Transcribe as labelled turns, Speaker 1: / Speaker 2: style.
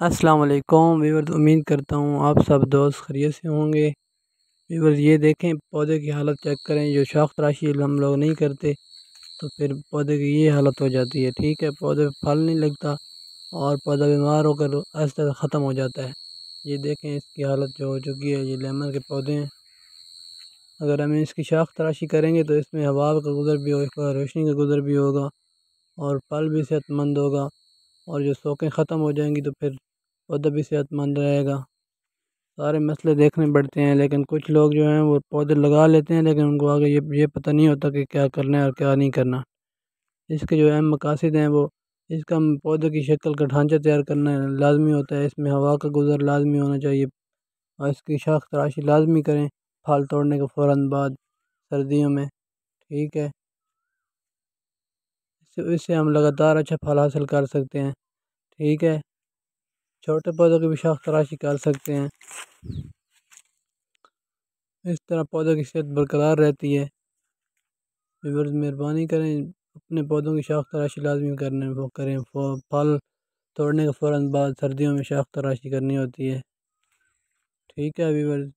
Speaker 1: السلام علیکم ویورز، امید کرتا ہوں آپ سب دوست خیریت سے ہوں گے۔ ویورز یہ دیکھیں، پودے کی حالت چیک کریں۔ جو شاخ تراشی ہم لوگ نہیں کرتے تو پھر پودے کی یہ حالت ہو جاتی ہے، ٹھیک ہے۔ پودے پہ پھل نہیں لگتا اور پودا بیمار ہو کر آہستہ آہستہ ختم ہو جاتا ہے۔ یہ دیکھیں اس کی حالت جو ہو چکی ہے۔ یہ لیمن کے پودے ہیں۔ اگر ہم اس کی شاخ تراشی کریں گے تو اس میں ہوا کا گزر بھی ہوگا، روشنی کا گزر بھی ہوگا اور پھل بھی صحت مند ہوگا، اور جو شوقیں ختم ہو جائیں گی تو پھر پودا بھی صحت مند رہے گا۔ سارے مسئلے دیکھنے پڑتے ہیں، لیکن کچھ لوگ جو ہیں وہ پودے لگا لیتے ہیں لیکن ان کو آگے یہ پتہ نہیں ہوتا کہ کیا کرنا ہے اور کیا نہیں کرنا۔ اس کے جو اہم مقاصد ہیں وہ اس کا پودے کی شکل کا ڈھانچہ تیار کرنا لازمی ہوتا ہے۔ اس میں ہوا کا گزر لازمی ہونا چاہیے اور اس کی شاخ تراشی لازمی کریں پھل توڑنے کے فوراً بعد سردیوں میں، ٹھیک ہے۔ اس سے ہم لگاتار اچھا پھل حاصل کر سکتے ہیں، ٹھیک ہے۔ چھوٹے پودوں کی بھی شاخ تراشی کر سکتے ہیں، اس طرح پودوں کی صحت برقرار رہتی ہے۔ ویورز مہربانی کریں اپنے پودوں کی شاخ تراشی لازمی کریں۔ پھل توڑنے کے فوراً بعد سردیوں میں شاخ تراشی کرنی ہوتی ہے، ٹھیک ہے ویورز۔